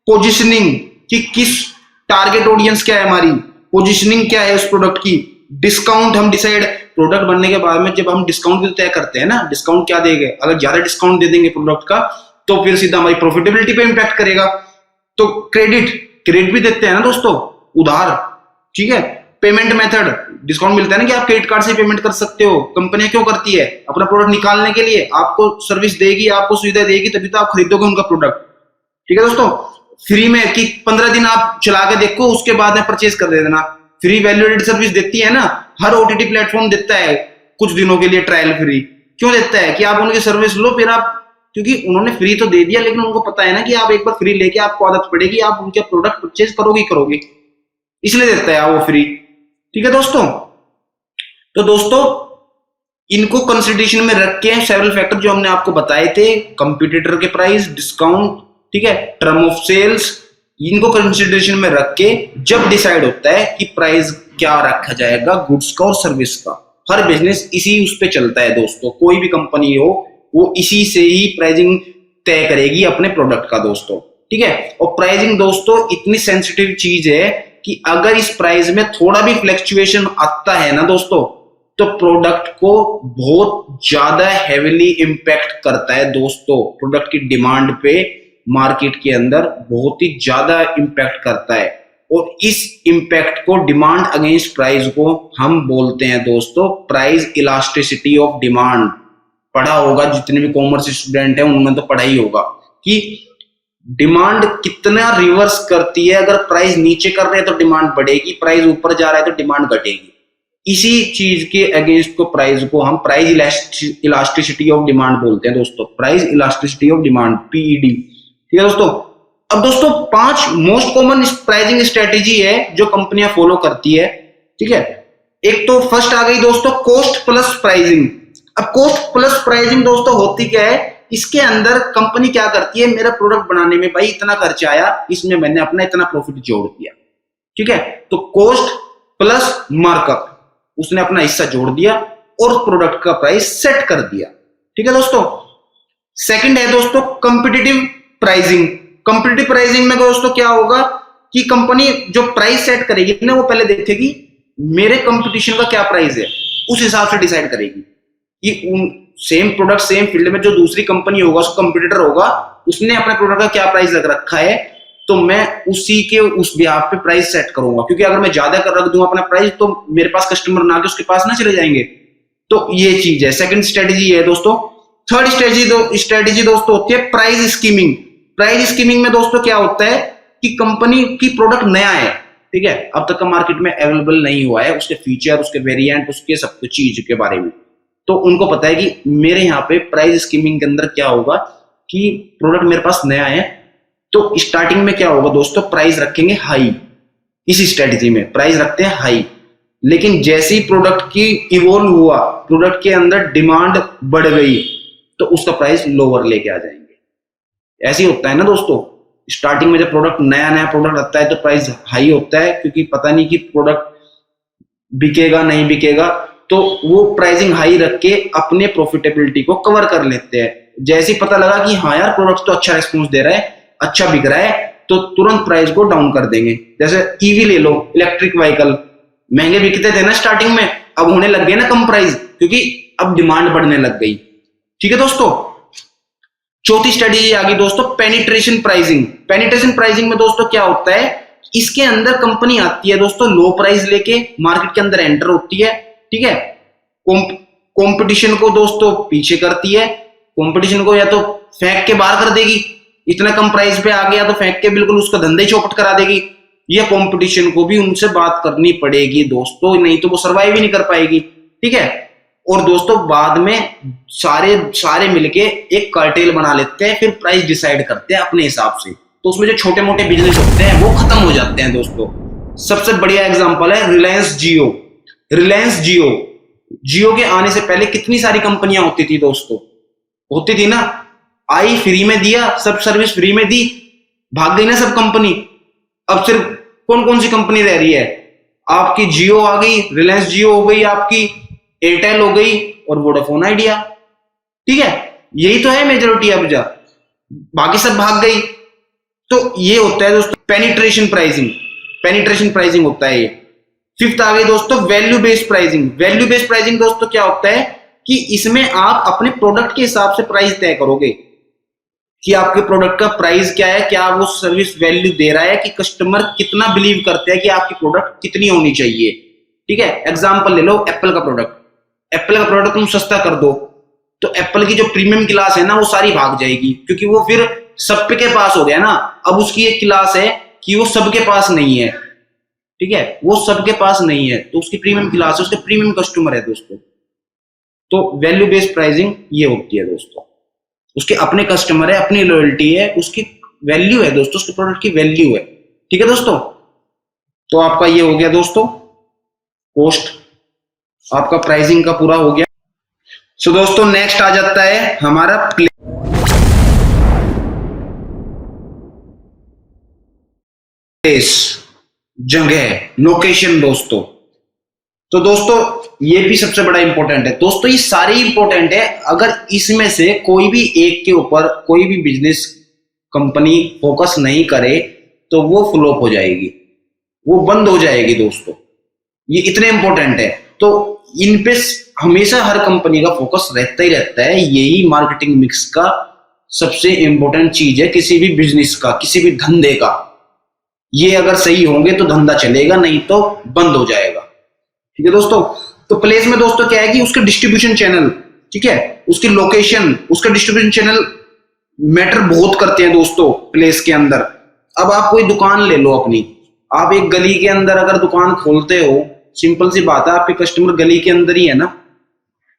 पोजीशनिंग कि किस टारगेट ऑडियंस क्या है हमारी, पोजीशनिंग क्या है उस प्रोडक्ट की, डिस्काउंट हम डिसाइड, प्रोडक्ट बनने के बाद में जब हम डिस्काउंट भी तय करते हैं ना, डिस्काउंट क्या देंगे, अगर ज्यादा डिस्काउंट दे देंगे प्रोडक्ट का तो फिर सीधा हमारी प्रॉफिटेबिलिटी पे इंपैक्ट करेगा। तो क्रेडिट भी देते हैं ना दोस्तों, उधार। ठीक है, पेमेंट मेथड, डिस्काउंट मिलता है ना कि आप क्रेडिट कार्ड से पेमेंट कर सकते हो। कंपनियां क्यों करती है, अपना प्रोडक्ट निकालने के लिए, आपको सर्विस देगी, आपको सुविधा देगी, तभी तो आप खरीदोगे उनका प्रोडक्ट। ठीक है दोस्तों, फ्री में कि 15 दिन आप चला के देखो उसके बाद में परचेज कर देना, फ्री वैल्यू एडेड सर्विस देती है ना, हर ओटीटी प्लेटफॉर्म देता है कुछ दिनों के लिए ट्रायल फ्री। क्यों देता है कि आप उनकी सर्विस लो, फिर आप, क्योंकि उन्होंने फ्री तो दे दिया लेकिन उनको पता है ना कि आप एक बार फ्री लेके आपको आदत पड़ेगी, आप उनके प्रोडक्ट परचेज करोगे, इसलिए देता है वो फ्री। ठीक है दोस्तों, तो दोस्तों इनको कंसिडरेशन में रख के सेवरल फैक्टर जो हमने आपको बताए थे, कंपटीटर के प्राइस, डिस्काउंट, ठीक है, टर्म ऑफ सेल्स, इनको कंसिडरेशन में रख के जब डिसाइड होता है कि प्राइस क्या रखा जाएगा गुड्स का और सर्विस का। हर बिजनेस इसी उस पे चलता है दोस्तों, कोई भी कंपनी हो वो इसी से ही प्राइसिंग तय करेगी अपने प्रोडक्ट का दोस्तों, ठीक है। और प्राइसिंग दोस्तों इतनी सेंसिटिव चीज है कि अगर इस प्राइस में थोड़ा भी फ्लक्चुएशन आता है ना दोस्तों, तो प्रोडक्ट को बहुत ज्यादा हेविली इंपैक्ट करता है दोस्तों। प्रोडक्ट की डिमांड पे मार्केट के अंदर बहुत ही ज्यादा इंपैक्ट करता है, और इस इंपैक्ट को, डिमांड अगेंस्ट प्राइस को हम बोलते हैं दोस्तों प्राइस इलास्टिसिटी ऑफ डिमांड। पढ़ा होगा, जितने भी कॉमर्स स्टूडेंट हैं उन्होंने तो पढ़ा ही होगा कि डिमांड कितना रिवर्स करती है। अगर प्राइस नीचे कर रहे हैं तो डिमांड बढ़ेगी, प्राइस ऊपर जा रहा है तो डिमांड घटेगी। इसी चीज के अगेंस्ट को प्राइस को हम प्राइस इलास्टिसिटी ऑफ डिमांड बोलते हैं दोस्तों, price elasticity of demand, PED, ठीक है दोस्तों। अब दोस्तों 5 मोस्ट कॉमन प्राइसिंग स्ट्रेटेजी है जो कंपनियां फॉलो करती है, ठीक है। एक तो फर्स्ट आ गई दोस्तों कॉस्ट प्लस प्राइसिंग। अब कॉस्ट प्लस प्राइसिंग दोस्तों होती क्या है, इसके अंदर कंपनी क्या करती है, मेरा प्रोडक्ट बनाने में भाई इतना खर्चा आया, इसमें मैंने अपना इतना प्रॉफिट जोड़ दिया, ठीक है। तो कॉस्ट प्लस मार्कअप, उसने अपना हिस्सा जोड़ दिया और प्रोडक्ट का प्राइस सेट कर दिया, ठीक है दोस्तों। सेकंड है दोस्तों कॉम्पिटिटिव प्राइसिंग। कॉम्पिटिटिव प्राइसिंग में दोस्तों क्या होगा कि कंपनी जो प्राइस सेट करेगी ना, वो पहले देखेगी मेरे कंपटीशन का क्या प्राइस है, उस हिसाब से डिसाइड करेगी कि सेम प्रोडक्ट सेम फील्ड में जो दूसरी कंपनी होगा, उसका कंपटीटर होगा, उसने अपने प्रोडक्ट का क्या प्राइस लग रखा है, तो मैं उसी के उस बिहाफ पे प्राइस सेट करूंगा। क्योंकि अगर मैं ज्यादा कर रख दूंगा अपना प्राइस तो मेरे पास कस्टमर ना के उसके पास ना चले जाएंगे। तो ये चीज है, सेकंड स्ट्रेटेजी है दोस्तों। थर्ड स्ट्रेटेजी दोस्तों होती है प्राइस स्कीमिंग। प्राइस स्कीमिंग में दोस्तों क्या होता है कि कंपनी की प्रोडक्ट नया है, ठीक है, अब तक का मार्केट में अवेलेबल नहीं हुआ है, उसके फीचर, उसके वेरिएंट, उसके सब कुछ चीज के बारे में, तो उनको पता है कि मेरे यहाँ पे प्राइस स्कीमिंग के अंदर क्या होगा कि प्रोडक्ट मेरे पास नया है, तो स्टार्टिंग में क्या होगा दोस्तों, प्राइस रखेंगे हाई। इसी स्ट्रेटेजी में प्राइस रखते हैं हाई, लेकिन जैसे ही प्रोडक्ट की इवॉल्व हुआ, प्रोडक्ट के अंदर डिमांड बढ़ गई, तो उसका प्राइस लोअर लेके आ जाएंगे। ऐसे ही होता है ना दोस्तों, स्टार्टिंग में जब प्रोडक्ट नया प्रोडक्ट आता है तो प्राइस हाई होता है, क्योंकि पता नहीं कि प्रोडक्ट बिकेगा नहीं बिकेगा, तो वो प्राइसिंग हाई रख के अपने प्रॉफिटेबिलिटी को कवर कर लेते हैं। जैसे ही पता लगा कि हाँ यार प्रोडक्ट तो अच्छा रिस्पॉन्स दे रहा है, अच्छा बिक रहा है, तो तुरंत प्राइस को डाउन कर देंगे। जैसे ईवी ले लो, इलेक्ट्रिक व्हीकल महंगे बिकते थे ना स्टार्टिंग में, अब होने लग गए ना कम प्राइस, क्योंकि अब डिमांड बढ़ने लग गई, ठीक है दोस्तों। चौथी स्ट्रेटेजी आ गई दोस्तों पेनिट्रेशन प्राइसिंग। पेनिट्रेशन प्राइसिंग में दोस्तों क्या होता है, इसके अंदर कंपनी आती है दोस्तों लो प्राइस लेके, मार्केट के अंदर एंटर होती है, ठीक है, कंपटीशन को दोस्तों पीछे करती है, कंपटीशन को या तो फेंक के बाहर कर देगी, इतना कम प्राइस पे आ गया तो फेंक के बिल्कुल उसका धंधे चौपट करा देगी, या कंपटीशन को भी उनसे बात करनी पड़ेगी दोस्तों, नहीं तो वो सर्वाइव ही नहीं कर पाएगी, ठीक है। और दोस्तों बाद में सारे मिलके एक कार्टेल बना लेते हैं, फिर प्राइस डिसाइड करते हैं अपने हिसाब से, तो उसमें जो छोटे मोटे बिजनेस होते हैं वो खत्म हो जाते हैं दोस्तों। सबसे बढ़िया एग्जांपल है रिलायंस जियो। रिलायंस जियो के आने से पहले कितनी सारी कंपनियां होती थी दोस्तों, होती थी ना, आई फ्री में दिया, सब सर्विस फ्री में दी, भाग गई ना सब कंपनी। अब सिर्फ कौन कौन सी कंपनी रह रही है, आपकी जियो आ गई, रिलायंस जियो हो गई, आपकी एयरटेल हो गई और वोडाफोन आइडिया, ठीक है, यही तो है मेजोरिटी। अब जा बाकी सब भाग गई। तो ये होता है दोस्तों पेनिट्रेशन प्राइसिंग। पेनिट्रेशन प्राइसिंग होता है ये। फिफ्थ आ गई दोस्तों value based pricing. Value based pricing दोस्तों क्या होता है कि इसमें आप अपने प्रोडक्ट के हिसाब से प्राइस तय करोगे कि आपके प्रोडक्ट का प्राइस क्या है, क्या वो सर्विस वैल्यू दे रहा है, कि कस्टमर कितना बिलीव करते हैं कि आपकी प्रोडक्ट कितनी होनी चाहिए, ठीक है। एग्जांपल ले लो एप्पल का प्रोडक्ट। एप्पल का प्रोडक्ट तुम सस्ता कर दो तो एप्पल की जो प्रीमियम क्लास है ना वो सारी भाग जाएगी, क्योंकि वो फिर सबके पास हो गया ना। अब उसकी एक क्लास है कि वो सबके पास नहीं है, ठीक है, वो सबके पास नहीं है, तो उसकी प्रीमियम क्लास है, उसके प्रीमियम कस्टमर है दोस्तों। तो वैल्यू बेस्ड प्राइसिंग ये होती है दोस्तों, उसके अपने कस्टमर है, अपनी लॉयल्टी है, उसकी वैल्यू है दोस्तों, उसके प्रोडक्ट की वैल्यू है, ठीक है दोस्तों। तो आपका ये हो गया दोस्तों कॉस्ट, आपका प्राइसिंग का पूरा हो गया। सो दोस्तों नेक्स्ट आ जाता है हमारा प्लेस, जगह, लोकेशन दोस्तों। तो दोस्तों ये भी सबसे बड़ा इंपॉर्टेंट है दोस्तों, ये सारे इंपॉर्टेंट है। अगर इसमें से कोई भी एक के ऊपर कोई भी बिजनेस कंपनी फोकस नहीं करे तो वो फ्लॉप हो जाएगी, वो बंद हो जाएगी दोस्तों। ये इतने इंपॉर्टेंट है। तो इन पे हमेशा हर कंपनी का फोकस रहता ही रहता है। यही मार्केटिंग मिक्स का सबसे इंपॉर्टेंट चीज है किसी भी बिजनेस का, किसी भी धंधे का। ये अगर सही होंगे तो धंधा चलेगा, नहीं तो बंद हो जाएगा। ठीक है दोस्तों। तो प्लेस में दोस्तों क्या है कि उसके डिस्ट्रीब्यूशन चैनल, ठीक है, उसकी लोकेशन, उसका डिस्ट्रीब्यूशन चैनल मैटर बहुत करते हैं दोस्तों प्लेस के अंदर। अब आप कोई दुकान ले लो अपनी, आप एक गली के अंदर अगर दुकान खोलते हो, सिंपल सी बात है, आपके कस्टमर गली के अंदर ही है ना,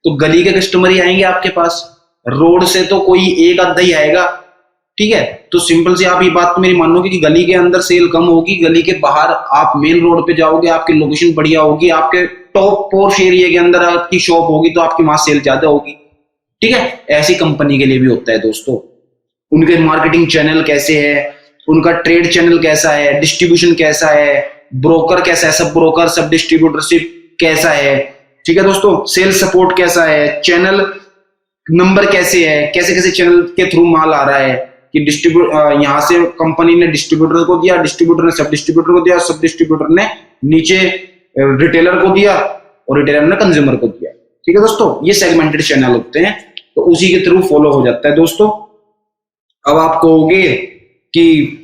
तो गली के कस्टमर ही आएंगे आपके पास। रोड से तो कोई एक आधा ही आएगा। ठीक है, तो सिंपल सी आप ये बात मेरी मानोगे कि गली के अंदर सेल कम होगी, गली के बाहर आप मेन रोड पे जाओगे, आपकी लोकेशन बढ़िया होगी, आपके टॉप पोर्श एरिया के अंदर आपकी शॉप होगी तो आपकी वहां सेल ज्यादा होगी। ठीक है, ऐसी कंपनी के लिए भी होता है दोस्तों। उनके मार्केटिंग चैनल कैसे है, उनका ट्रेड चैनल कैसा है, डिस्ट्रीब्यूशन कैसा है, ब्रोकर कैसा है, सब ब्रोकर सब डिस्ट्रीब्यूटरशिप कैसा है। ठीक है दोस्तों, सेल्स सपोर्ट कैसा है, चैनल नंबर कैसे है, कैसे कैसे चैनल के थ्रू माल आ रहा है कि यहाँ से कंपनी ने डिस्ट्रीब्यूटर को दिया, डिस्ट्रीब्यूटर ने सब डिस्ट्रीब्यूटर को दिया, सब डिस्ट्रीब्यूटर ने नीचे रिटेलर को दिया और रिटेलर ने कंज्यूमर को दिया। ठीक है दोस्तों, ये सेगमेंटेड चैनल होते हैं, तो उसी के थ्रू फॉलो हो जाता है दोस्तों। अब आप कहोगे कि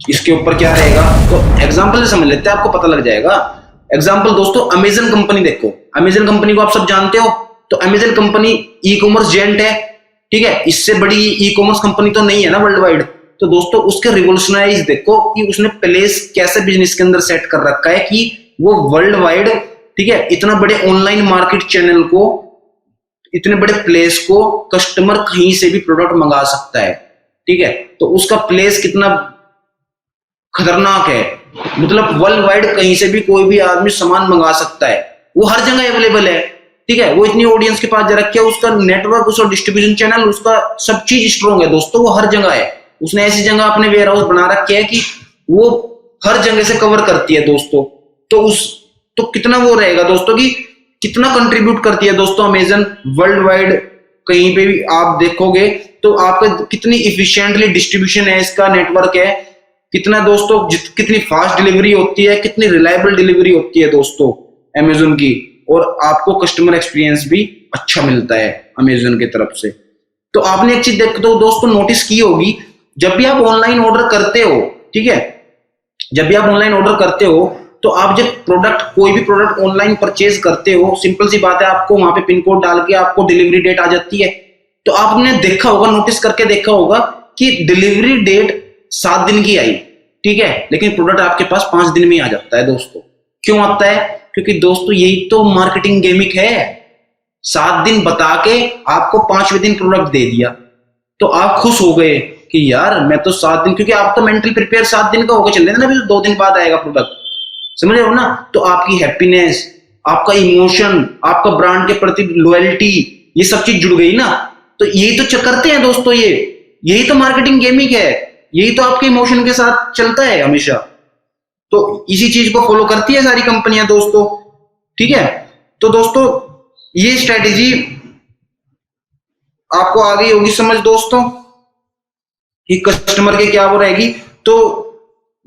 इसके ऊपर क्या रहेगा, तो एग्जाम्पल समझ लेते हैं, आपको पता लग जाएगा। एग्जाम्पल दोस्तों, अमेजन कंपनी देखो। अमेजन कंपनी को आप सब जानते हो, तो Amazon company e commerce giant है। ठीक है, इससे बड़ी ई कॉमर्स कंपनी तो नहीं है ना वर्ल्ड वाइड। तो दोस्तों उसके रिवोल्यूशनाइज देखो कि उसने प्लेस कैसे बिजनेस के अंदर सेट कर रखा है कि वो वर्ल्ड वाइड, ठीक है, इतना बड़े ऑनलाइन मार्केट चैनल को, इतने बड़े प्लेस को कस्टमर कहीं से भी प्रोडक्ट मंगा सकता है। ठीक है, तो उसका प्लेस कितना खतरनाक है, मतलब वर्ल्ड वाइड कहीं से भी कोई भी आदमी सामान मंगा सकता है, वो हर जगह अवेलेबल है। ठीक है, वो इतनी ऑडियंस के पास जा रखा है, उसका नेटवर्क, उसका डिस्ट्रीब्यूशन चैनल, उसका सब चीज स्ट्रॉन्ग है दोस्तों, वो हर जगह है। उसने ऐसी जगह अपने वेयर हाउस बना रखे है कि वो हर जगह से कवर करती है दोस्तों। तो कितना वो रहेगा दोस्तों कि कितना कंट्रीब्यूट करती है दोस्तों अमेजन वर्ल्ड वाइड। कहीं पे भी आप देखोगे तो आपका कितनी इफिशिएंटली डिस्ट्रीब्यूशन है, इसका नेटवर्क है कितना दोस्तों, कितनी फास्ट डिलीवरी होती है, कितनी रिलायबल डिलीवरी होती है दोस्तों अमेजन की, और आपको कस्टमर एक्सपीरियंस भी अच्छा मिलता है अमेजन की तरफ से। तो आपने एक चीज देख तो दोस्तों नोटिस की होगी, जब भी आप ऑनलाइन ऑर्डर करते हो, ठीक है, जब भी आप ऑनलाइन ऑर्डर करते हो, तो आप जब प्रोडक्ट, कोई भी प्रोडक्ट ऑनलाइन परचेज करते हो, सिंपल सी बात है, आपको वहां पे पिन कोड डाल के आपको डिलीवरी डेट आ जाती है। तो आपने देखा होगा, नोटिस करके देखा होगा कि डिलीवरी डेट 7 दिन की आई, ठीक है, लेकिन प्रोडक्ट आपके पास 5 दिन में आ जाता है दोस्तों। क्यों आता है? क्योंकि दोस्तों यही तो मार्केटिंग गेमिक है। 7 दिन बता के आपको 5वें दिन प्रोडक्ट दे दिया, तो आप खुश हो गए कि यार मैं तो 7 दिन, क्योंकि आप तो मेंटल प्रिपेयर 7 दिन का होकर चल रहे थे ना, अभी तो 2 दिन बाद आएगा प्रोडक्ट, समझ रहे हो ना। तो आपकी हैप्पीनेस, आपका इमोशन, आपका ब्रांड के प्रति लॉयल्टी, ये सब चीज जुड़ गई ना। तो यही तो करते हैं दोस्तों, यही तो मार्केटिंग गेमिंग है, यही तो आपके इमोशन के साथ चलता है हमेशा। तो इसी चीज को फॉलो करती है सारी कंपनियां दोस्तों, ठीक है। तो दोस्तों ये स्ट्रेटेजी आपको आ गई होगी समझ दोस्तों कि कस्टमर के क्या वो रहेगी। तो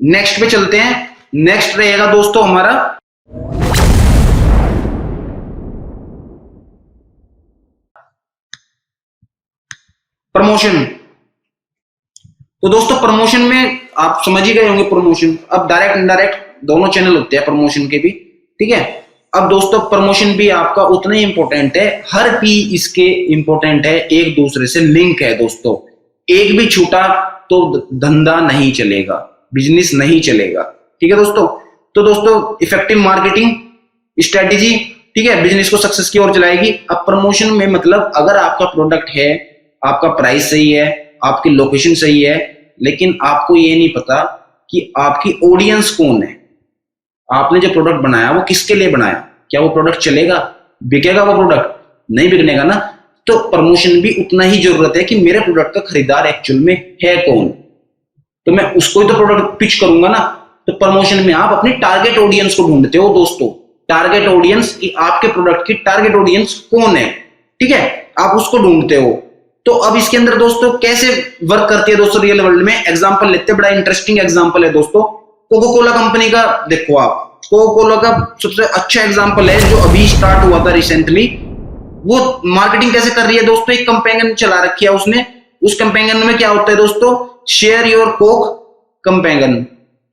नेक्स्ट पे चलते हैं। नेक्स्ट रहेगा दोस्तों हमारा प्रमोशन। तो दोस्तों प्रमोशन में आप समझ ही गए होंगे प्रमोशन। अब डायरेक्ट इनडायरेक्ट दोनों चैनल होते हैं प्रमोशन के भी, ठीक है। अब दोस्तों प्रमोशन भी आपका उतना ही इंपॉर्टेंट है, हर पी इसके इंपॉर्टेंट है, एक दूसरे से लिंक है दोस्तों। एक भी छूटा तो धंधा नहीं चलेगा, बिजनेस नहीं चलेगा, ठीक है दोस्तों। तो दोस्तों इफेक्टिव मार्केटिंग स्ट्रेटेजी, ठीक है, बिजनेस को सक्सेस की ओर चलाएगी। अब प्रमोशन में मतलब अगर आपका प्रोडक्ट है, आपका प्राइस सही है, आपकी लोकेशन सही है, लेकिन आपको ये नहीं पता कि आपकी ऑडियंस कौन है, आपने जो प्रोडक्ट बनाया वो किसके लिए बनाया, क्या वो प्रोडक्ट चलेगा, बिकेगा वो प्रोडक्ट, नहीं बिकने का ना, तो प्रमोशन भी उतना ही जरूरत है कि मेरे प्रोडक्ट का खरीदार एक्चुअल में है कौन, तो मैं उसको ही तो प्रोडक्ट पिच करूंगा ना। तो प्रमोशन में आप अपनी टारगेट ऑडियंस को ढूंढते हो दोस्तों, टारगेट ऑडियंस की आपके प्रोडक्ट की टारगेट ऑडियंस कौन है, ठीक है, आप उसको ढूंढते हो। तो अब इसके अंदर दोस्तों कैसे वर्क करती है दोस्तों रियल वर्ल्ड में, एग्जांपल लेते हैं, बड़ा इंटरेस्टिंग एग्जांपल है दोस्तों, कोको कोला कंपनी का। देखो आप, कोको कोला का सबसे अच्छा एग्जांपल है जो अभी स्टार्ट हुआ था रिसेंटली। वो मार्केटिंग कैसे कर रही है दोस्तों, एक कंपेनियन चला रखी है उसने। उस कंपेनियन में क्या होता है दोस्तों, शेयर योर कोक कंपेनियन,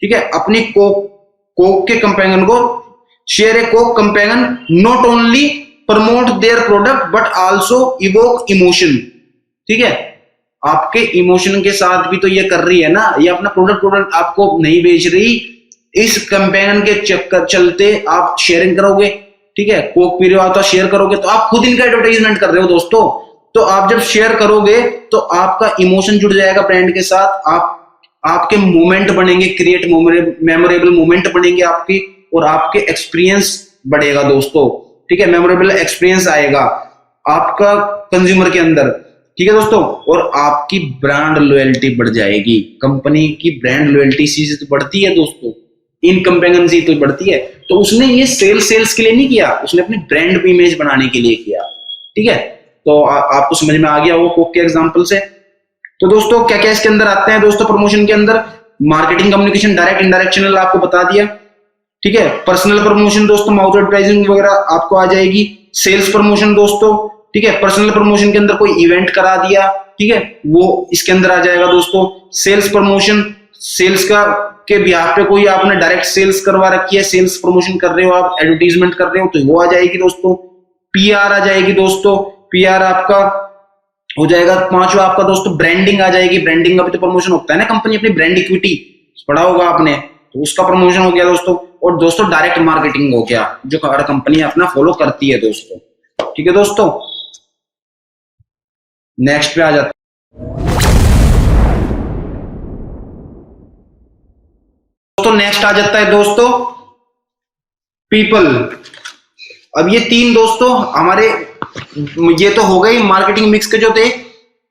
ठीक है, अपनी कोक के कंपेनियन को, share A Coke companion not only promote their product but also evoke emotion, ठीक है, आपके इमोशन के साथ भी तो ये कर रही है ना, ये अपना प्रोडक्ट आपको नहीं बेच रही, इस कंपेनियन के चक्कर चलते आप शेयरिंग करोगे, ठीक है, कोक पी रहे हो तो शेयर करोगे, तो आप खुद इनका एडवर्टाइजमेंट कर रहे हो दोस्तों। तो आप जब शेयर करोगे तो आपका इमोशन जुड़ जाएगा ब्रांड के साथ, आपके मोमेंट बनेंगे, क्रिएट मेमोरेबल मोमेंट बनेंगे आपकी, और आपके एक्सपीरियंस बढ़ेगा दोस्तों, ठीक है, मेमोरेबल एक्सपीरियंस आएगा आपका कंज्यूमर के अंदर, ठीक है दोस्तों, और आपकी ब्रांड लॉयल्टी बढ़ जाएगी। कंपनी की ब्रांड लॉयल्टी से तो बढ़ती है दोस्तों, इन कंपेनियन से तो बढ़ती है। तो उसने ये सेल्स के लिए नहीं किया, उसने अपनी ब्रांड भी इमेज बनाने के लिए किया, ठीक है। तो आपको समझ में आ गया वो कोक के एग्जांपल से। तो दोस्तों क्या क्या इसके अंदर आते हैं दोस्तों प्रमोशन के अंदर, marketing communication, direct indirect channel आपको बता दिया, ठीक है, पर्सनल प्रमोशन दोस्तों, माउथ एडवर्टाइजिंग वगैरह आपको आ जाएगी, सेल्स प्रमोशन दोस्तों, ठीक है, पर्सनल प्रमोशन के अंदर कोई इवेंट करा दिया, ठीक है, वो इसके अंदर आ जाएगा दोस्तों। सेल्स प्रमोशन, सेल्स का के बिहाफ पे कोई आपने डायरेक्ट सेल्स करवा रखी है, सेल्स प्रमोशन कर रहे हो आप, एडवर्टीजमेंट कर रहे हो, तो वो आ जाएगी दोस्तों। पीआर आ जाएगी दोस्तों, पीआर आपका हो जाएगा। पांचवा आपका दोस्तों ब्रांडिंग आ जाएगी, ब्रांडिंग का भी तो प्रमोशन होता है ना, कंपनी अपनी ब्रांड इक्विटी पढ़ा होगा आपने, तो उसका प्रमोशन हो गया दोस्तों। और दोस्तों डायरेक्ट मार्केटिंग हो गया, जो हर कंपनी अपना फॉलो करती है दोस्तों, ठीक है दोस्तों। नेक्स्ट पे आ जाता दोस्तों, नेक्स्ट आ जाता है दोस्तों पीपल। अब ये तीन दोस्तों हमारे, ये तो हो गई मार्केटिंग मिक्स के जो थे,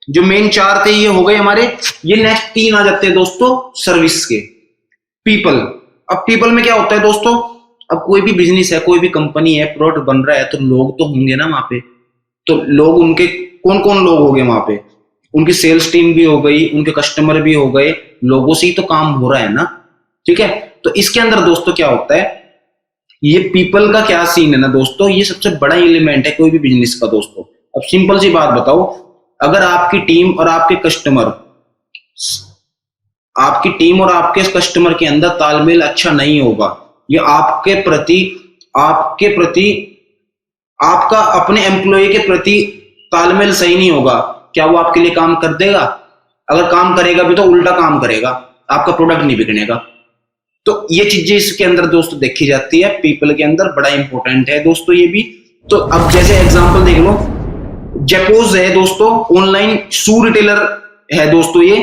जो मेन चार थे ये हो गए हमारे। ये नेक्स्ट तीन आ जाते हैं दोस्तों सर्विस के, पीपल। अब पीपल में क्या होता है दोस्तों, अब कोई भी बिजनेस है, कोई भी कंपनी है, प्रोडक्ट बन रहा है, तो लोग तो होंगे ना वहां पे। तो लोग, उनके कौन कौन लोग हो गए वहां पे, उनकी सेल्स टीम भी हो गई, उनके कस्टमर भी हो गए, लोगों से ही तो काम हो रहा है ना, ठीक है। तो इसके अंदर दोस्तों क्या होता है, ये पीपल का क्या सीन है ना दोस्तों, ये सबसे बड़ा एलिमेंट है कोई भी बिजनेस का दोस्तों। अब सिंपल सी बात बताओ, अगर आपकी टीम और आपके कस्टमर के अंदर तालमेल अच्छा नहीं होगा, या आपके प्रति आपका अपने एम्प्लॉय के प्रति तालमेल सही नहीं होगा, क्या वो आपके लिए काम कर देगा? अगर काम करेगा भी तो उल्टा काम करेगा, आपका प्रोडक्ट नहीं बिकने का। तो ये चीजें इसके अंदर दोस्तों देखी जाती है, पीपल के अंदर बड़ा इंपॉर्टेंट है दोस्तों ये भी। तो अब जैसे एग्जांपल देख लो, जेपोज है दोस्तों, ऑनलाइन शू रिटेलर है दोस्तों ये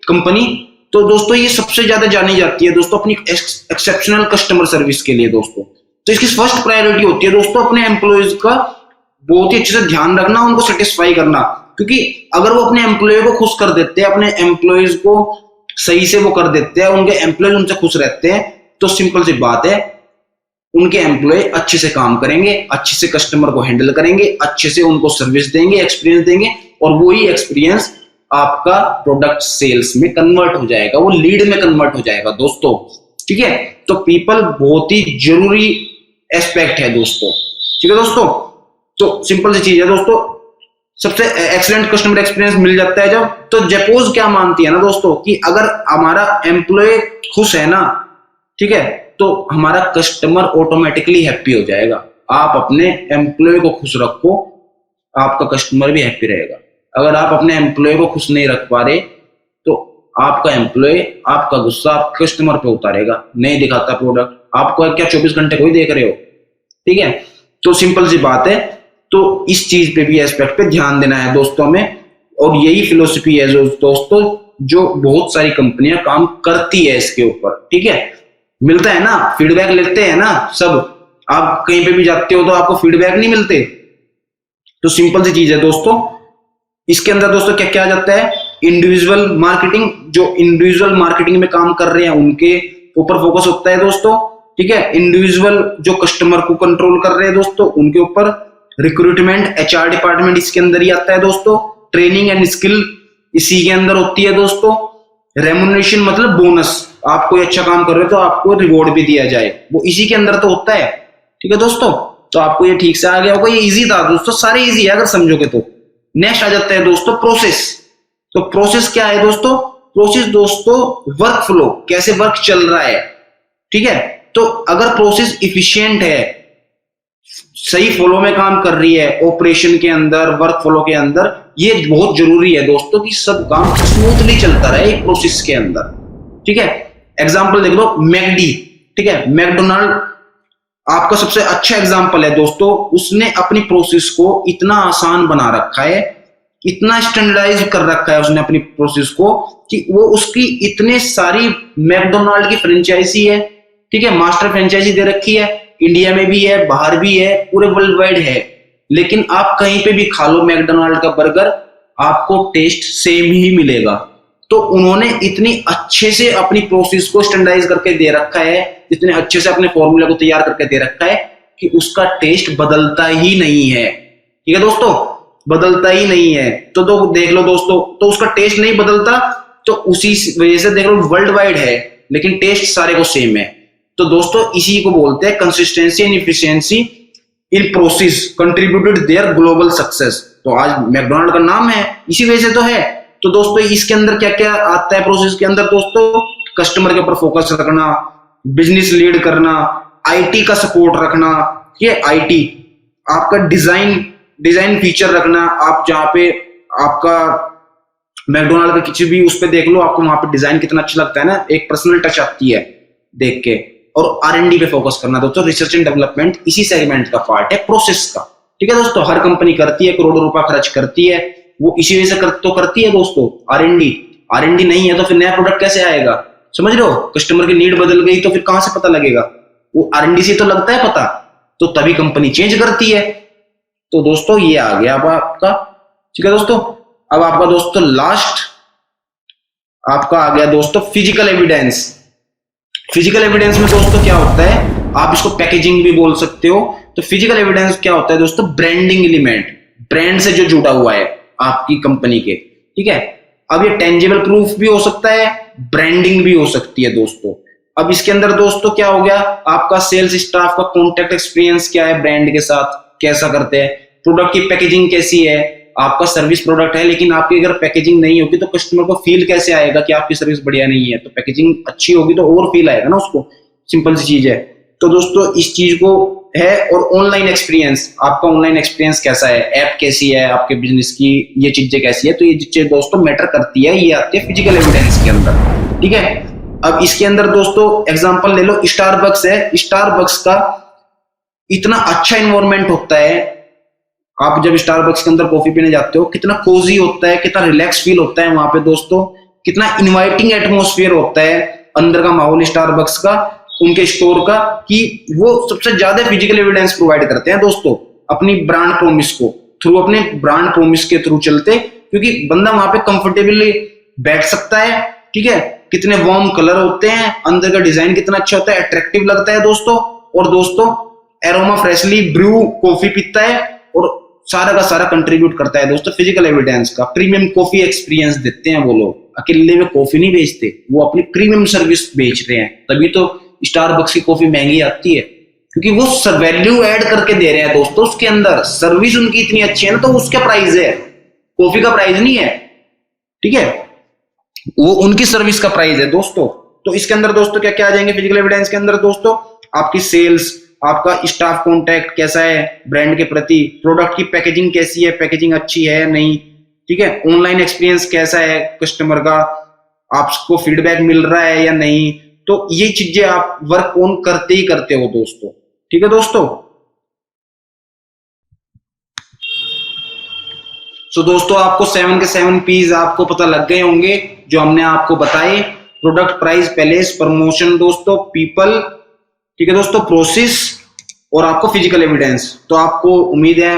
कंपनी। तो दोस्तों ये सबसे ज्यादा जानी जाती है दोस्तों अपनी एक्सेप्शनल कस्टमर सर्विस के लिए दोस्तों। तो इसकी फर्स्ट प्रायोरिटी होती है दोस्तों अपने एम्प्लॉयज का बहुत ही अच्छे से ध्यान रखना, उनको सेटिस्फाई करना, क्योंकि अगर वो अपने एम्प्लॉय को खुश कर देते हैं, अपने एम्प्लॉयज को सही से वो कर देते हैं, उनके एम्प्लॉय उनसे खुश रहते हैं, तो सिंपल सी बात है उनके एम्प्लॉय अच्छे से काम करेंगे, अच्छे से कस्टमर को हैंडल करेंगे, अच्छे से उनको सर्विस देंगे, एक्सपीरियंस देंगे, और वही एक्सपीरियंस आपका प्रोडक्ट सेल्स में कन्वर्ट हो जाएगा, वो लीड में कन्वर्ट हो जाएगा दोस्तों, ठीक है। तो पीपल बहुत ही जरूरी एस्पेक्ट है दोस्तों, ठीक है दोस्तों। तो सिंपल सी चीज है दोस्तों, सबसे एक्सीलेंट कस्टमर एक्सपीरियंस मिल जाता है जब। तो जेपोज क्या मानती है ना दोस्तों कि अगर हमारा एम्प्लॉय खुश है ना, ठीक है, तो हमारा कस्टमर ऑटोमेटिकली हैप्पी हो जाएगा। आप अपने एम्प्लॉय को खुश रखो, आपका कस्टमर भी हैप्पी रहेगा। अगर आप अपने एम्प्लॉय को खुश नहीं रख पा रहे, तो आपका एम्प्लॉय आपका गुस्सा आप कस्टमर पे उतारेगा, नहीं दिखाता प्रोडक्ट, आपको क्या 24 घंटे कोई देख रहे हो, ठीक है। तो सिंपल सी बात है, तो इस चीज पे भी एस्पेक्ट पे ध्यान देना है दोस्तों में, और यही फिलोसफी है दोस्तों जो बहुत सारी कंपनियां काम करती है इसके ऊपर, ठीक है। मिलता है ना, फीडबैक लेते हैं ना सब, आप कहीं पे भी जाते हो तो आपको फीडबैक नहीं मिलते, तो सिंपल सी चीज है दोस्तों। इसके अंदर दोस्तों क्या क्या आ जाता है, इंडिविजुअल मार्केटिंग, जो इंडिविजुअल मार्केटिंग में काम कर रहे हैं उनके ऊपर फोकस होता है दोस्तों, ठीक है। इंडिविजुअल जो कस्टमर को कंट्रोल कर रहे हैं दोस्तों उनके ऊपर। रिक्रूटमेंट, एचआर डिपार्टमेंट इसके अंदर ही आता है दोस्तों। ट्रेनिंग एंड स्किल इसी के अंदर होती है दोस्तों। रेमुनरेशन मतलब बोनस, आप कोई अच्छा काम कर रहे हो तो आपको रिवॉर्ड भी दिया जाए, वो इसी के अंदर तो होता है, ठीक है दोस्तों। तो आपको ये ठीक से आ गया होगा, ये इजी था दोस्तों, सारे इजी है अगर समझोगे तो। नेक्स्ट आ जाता है दोस्तों प्रोसेस। तो प्रोसेस क्या है दोस्तों, प्रोसेस दोस्तों वर्क फ्लो, कैसे वर्क चल रहा है, ठीक है। तो अगर प्रोसेस इफिशिएंट है, सही फ्लो में काम कर रही है ऑपरेशन के अंदर, वर्क फ्लो के अंदर, ये बहुत जरूरी है दोस्तों कि सब काम स्मूथली चलता रहे एक प्रोसेस के अंदर, ठीक है। एग्जांपल देख लो, मैकडी, ठीक है, मैकडोनाल्ड आपका सबसे अच्छा एग्जांपल है दोस्तों। उसने अपनी प्रोसेस को इतना आसान बना रखा है, इतना स्टैंडर्डाइज कर रखा है उसने अपनी प्रोसेस को, कि वो उसकी इतने सारी मैकडोनाल्ड की फ्रेंचाइजी है, ठीक है, मास्टर फ्रेंचाइजी दे रखी है, इंडिया में भी है, बाहर भी है, पूरे वर्ल्ड वाइड है। लेकिन आप कहीं पे भी खा लो मैकडोनाल्ड का बर्गर, आपको टेस्ट सेम ही मिलेगा। तो उन्होंने इतनी अच्छे से अपनी प्रोसेस को स्टैंडर्डाइज करके दे रखा है, इतने अच्छे से अपने फॉर्मूले को तैयार करके दे रखा है कि उसका टेस्ट बदलता ही नहीं है, ठीक है दोस्तों, बदलता ही नहीं है। तो देख लो दोस्तों, तो उसका टेस्ट नहीं बदलता, तो उसी वजह से देख लो वर्ल्ड वाइड है लेकिन टेस्ट सारे को सेम है। तो दोस्तों इसी को बोलते हैं consistency and efficiency in process contributed their global success. तो आज मैकडोनाल्ड का नाम है इसी वजह से तो है। तो दोस्तों इसके अंदर क्या क्या आता है प्रोसेस के अंदर दोस्तों, कस्टमर के ऊपर फोकस रखना, बिजनेस लीड करना, आईटी का सपोर्ट रखना, ये आईटी आपका डिजाइन फीचर रखना। आप जहाँ पे आपका मैकडोनाल्ड का किसी भी उस पे देख लो, आपको वहां पे डिजाइन कितना अच्छा लगता है ना, एक पर्सनल टच आती है देख के। और आर&डी पे फोकस करना दोस्तों, रिसर्च एंड डेवलपमेंट इसी सेगमेंट का पार्ट है प्रोसेस का, ठीक है दोस्तों। हर कंपनी करती है, करोड़ों रुपया खर्च करती है, वो इसी वजह से करती है दोस्तों। आर&डी नहीं है तो फिर नया प्रोडक्ट कैसे आएगा, समझ रहे हो। कस्टमर की नीड बदल गई तो फिर कहां से पता लगेगा, वो आर&डी से तो लगता है पता, तो तभी कंपनी चेंज करती है। तो दोस्तों ये आ गया अब आपका, ठीक है दोस्तों। अब आपका दोस्तों लास्ट आपका आ गया दोस्तों फिजिकल एविडेंस। फिजिकल एविडेंस में दोस्तों क्या होता है, आप इसको पैकेजिंग भी बोल सकते हो। तो फिजिकल एविडेंस क्या होता है दोस्तों, ब्रांडिंग एलिमेंट, ब्रांड से जो जुड़ा हुआ है आपकी कंपनी के, ठीक है। अब ये टेंजिबल प्रूफ भी हो सकता है, ब्रांडिंग भी हो सकती है दोस्तों। अब इसके अंदर दोस्तों क्या हो गया, आपका सेल्स स्टाफ का कॉन्टेक्ट एक्सपीरियंस क्या है ब्रांड के साथ, कैसा करते हैं, प्रोडक्ट की पैकेजिंग कैसी है, आपका सर्विस प्रोडक्ट है लेकिन आपकी अगर पैकेजिंग नहीं होगी तो कस्टमर को फील कैसे आएगा कि आपकी सर्विस बढ़िया नहीं है। तो पैकेजिंग अच्छी होगी तो और फील आएगा ना उसको, सिंपल सी चीज है। तो दोस्तों इस चीज को है। और ऑनलाइन एक्सपीरियंस, आपका ऑनलाइन एक्सपीरियंस कैसा है, ऐप कैसी है आपके बिजनेस की, ये चीजें कैसी है, तो ये चीजें दोस्तों मैटर करती है, ये आती है फिजिकल एविडेंस के अंदर, ठीक है। अब इसके अंदर दोस्तों एग्जांपल ले लो, स्टारबक्स है, स्टारबक्स का इतना अच्छा इन्वायरमेंट होता है। आप जब स्टारबक्स के अंदर कॉफी पीने जाते हो, कितना कोजी होता है, कितना रिलैक्स फील होता है वहां पे दोस्तों, कितना इनवाइटिंग एटमॉस्फेयर होता है अंदर का माहौल स्टारबक्स का, उनके स्टोर का, कि वो सबसे ज्यादा फिजिकल एविडेंस प्रोवाइड करते हैं दोस्तों अपनी ब्रांड प्रोमिस को, थ्रू अपने ब्रांड प्रोमिस के थ्रू चलते, क्योंकि बंदा वहां पे कंफर्टेबली बैठ सकता है, ठीक है। कितने वार्म कलर होते हैं, अंदर का डिजाइन कितना अच्छा होता है, अट्रैक्टिव लगता है दोस्तों। और दोस्तों एरोमा फ्रेशली ब्रू कॉफी पीता है और सारा का सारा कंट्रीब्यूट करता है दोस्तों फिजिकल एविडेंस का। प्रीमियम कॉफी एक्सपीरियंस देते हैं वो लोग, अकेले में कॉफी नहीं बेचते, वो अपनी प्रीमियम सर्विस बेच रहे हैं, तभी तो स्टारबक्स की कॉफी महंगी आती है, क्योंकि वो वैल्यू ऐड करके दे रहे हैं दोस्तों उसके अंदर। सर्विस उनकी इतनी अच्छी है ना, तो उसका प्राइस है, कॉफी का प्राइस नहीं है, ठीक है, वो उनकी सर्विस का प्राइस है दोस्तों। तो इसके अंदर दोस्तों क्या क्या आ जाएंगे फिजिकल एविडेंस के अंदर दोस्तों, आपकी सेल्स, आपका स्टाफ कॉन्टैक्ट कैसा है ब्रांड के प्रति, प्रोडक्ट की पैकेजिंग कैसी है, पैकेजिंग अच्छी है नहीं, ठीक है, ऑनलाइन एक्सपीरियंस कैसा है कस्टमर का, आपको फीडबैक मिल रहा है या नहीं। तो ये चीजें आप वर्क ऑन करते ही करते हो दोस्तों, ठीक है दोस्तों। तो दोस्तों आपको 7 के 7 P's आपको पता लग गए होंगे जो हमने आपको बताए, प्रोडक्ट, प्राइस, पैलेस, प्रमोशन दोस्तों, पीपल, ठीक है दोस्तों, प्रोसेस और आपको फिजिकल एविडेंस। तो आपको उम्मीद है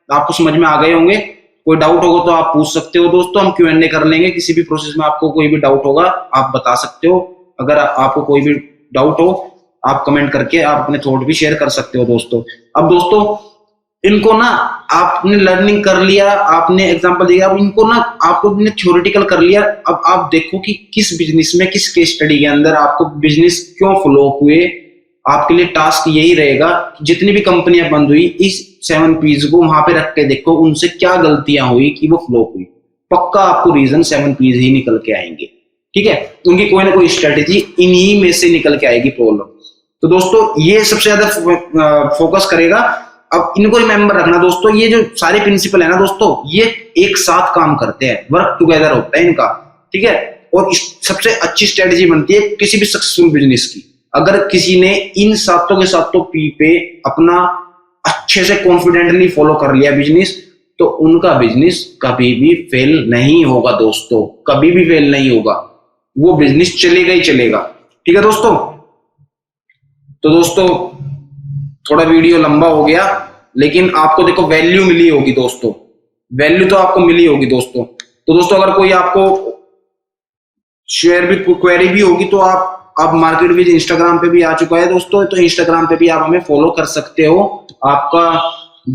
आपको समझ में आ गए होंगे। कोई डाउट होगा तो आप पूछ सकते हो दोस्तों, हम Q&A कर लेंगे। किसी भी प्रोसेस में आपको कोई भी डाउट होगा आप बता सकते हो। अगर आपको कोई भी डाउट हो आप कमेंट करके आप अपने थॉट भी शेयर कर सकते हो दोस्तों। अब दोस्तों इनको ना आपने लर्निंग कर लिया, आपने एग्जांपल दिया, अब इनको ना आपको थ्योरेटिकल कर लिया। अब आप देखो कि किस बिजनेस में, किस केस स्टडी के अंदर आपको बिजनेस क्यों फ्लॉप हुए। आपके लिए टास्क यही रहेगा, जितनी भी कंपनियां बंद हुई इस 7 P's को वहां पे रख के देखो उनसे क्या गलतियां हुई कि वो फ्लॉप हुई। पक्का आपको रीजन 7 P's ही निकल के आएंगे, ठीक है। उनकी कोई ना कोई स्ट्रेटेजी इन्हीं में से निकल के आएगी प्रॉब्लम। तो दोस्तों ये सबसे ज्यादा फोकस करेगा। अब इनको रिमेंबर रखना दोस्तों, ये जो सारे प्रिंसिपल है ना दोस्तों, ये एक साथ काम करते हैं, वर्क टुगेदर होता है इनका, ठीक है। और सबसे अच्छी स्ट्रेटेजी बनती है किसी भी सक्सेसफुल बिजनेस की, अगर किसी ने इन सातों के सातों पी पे अपना अच्छे से कॉन्फिडेंटली फॉलो कर लिया बिजनेस, तो उनका बिजनेस कभी भी फेल नहीं होगा दोस्तों, कभी भी फेल नहीं होगा। वो बिजनेस चलेगा ही चलेगा, ठीक है दोस्तों। तो दोस्तों थोड़ा वीडियो लंबा हो गया, लेकिन आपको देखो वैल्यू मिली होगी दोस्तों, वैल्यू तो आपको मिली होगी दोस्तों। तो दोस्तों अगर कोई आपको शेयर भी क्वेरी भी होगी तो आप मार्केट विज इंस्टाग्राम पे भी आ चुका है दोस्तों, तो इंस्टाग्राम पे भी आप हमें फॉलो कर सकते हो। आपका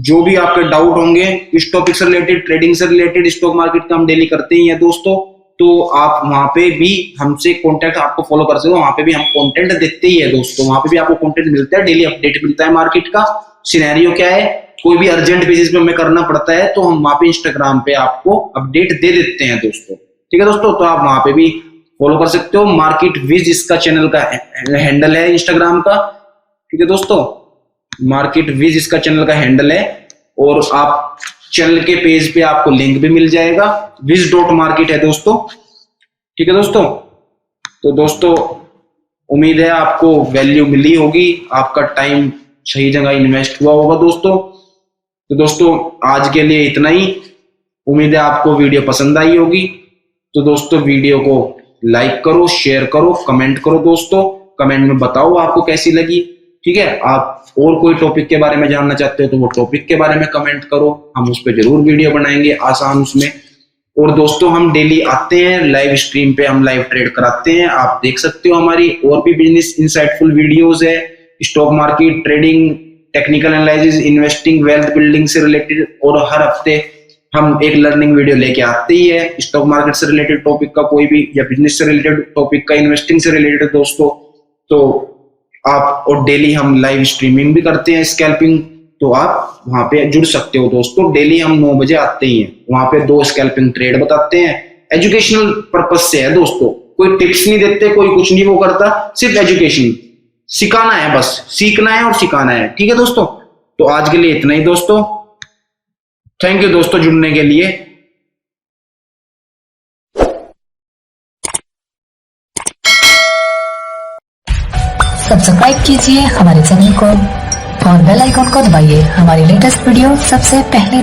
जो भी आपके डाउट होंगे इस टॉपिक से रिलेटेड, ट्रेडिंग से रिलेटेड, स्टॉक मार्केट का हम डेली करते ही हैं दोस्तों, तो आप वहां पे भी हमसे कांटेक्ट आपको फॉलो कर सकते हो। वहां पे भी हम कंटेंट देते ही है दोस्तों, वहां पे भी आपको कंटेंट मिलता है, डेली अपडेट मिलता है मार्केट का, सिनेरियो क्या है, कोई भी अर्जेंट बेसिस पे हमें करना पड़ता है तो हम वहां पे इंस्टाग्राम पे आपको अपडेट दे देते हैं दोस्तों, ठीक है दोस्तों। तो आप वहां पे भी फॉलो कर सकते हो। मार्केट विज इसका चैनल का हैंडल है इंस्टाग्राम का, ठीक है दोस्तों। मार्केट विज इसका चैनल का हैंडल है, और आप चैनल के पेज पे आपको लिंक भी मिल जाएगा, wiz.market है दोस्तों, ठीक है दोस्तों। तो दोस्तों उम्मीद है आपको वैल्यू मिली होगी, आपका टाइम सही जगह इन्वेस्ट हुआ होगा दोस्तों। तो दोस्तों आज के लिए इतना ही, उम्मीद है आपको वीडियो पसंद आई होगी। तो दोस्तों वीडियो को लाइक करो, शेयर करो, कमेंट करो दोस्तों, कमेंट में बताओ आपको कैसी लगी, ठीक है। आप और कोई टॉपिक के बारे में जानना चाहते हो तो वो टॉपिक के बारे में कमेंट करो, हम उस पर जरूर वीडियो बनाएंगे आसान उसमें। और दोस्तों हम डेली आते हैं लाइव स्ट्रीम पे, हम लाइव ट्रेड कराते हैं, आप देख सकते हो। हमारी और भी बिजनेस इंसाइटफुल वीडियोस है, stock market, trading, technical analysis, investing, wealth building से रिलेटेड, और हर हफ्ते हम एक लर्निंग वीडियो लेके आते ही है स्टॉक मार्केट से रिलेटेड टॉपिक का, कोई भी, या बिजनेस से रिलेटेड टॉपिक का, इन्वेस्टिंग से रिलेटेड दोस्तों। तो आप, और डेली हम लाइव स्ट्रीमिंग भी करते हैं स्कैल्पिंग, तो आप वहां पे जुड़ सकते हो दोस्तों। डेली हम 9 बजे आते ही हैं, वहां पे 2 स्कैल्पिंग ट्रेड बताते हैं, एजुकेशनल पर्पज से है दोस्तों, कोई टिप्स नहीं देते, कोई कुछ नहीं वो करता, सिर्फ एजुकेशन सिखाना है, बस सीखना है और सिखाना है, ठीक है दोस्तों। तो आज के लिए इतना ही दोस्तों, थैंक यू दोस्तों जुड़ने के लिए। सब्सक्राइब कीजिए हमारे चैनल को और बेल आइकॉन को दबाइए हमारी लेटेस्ट वीडियो सबसे पहले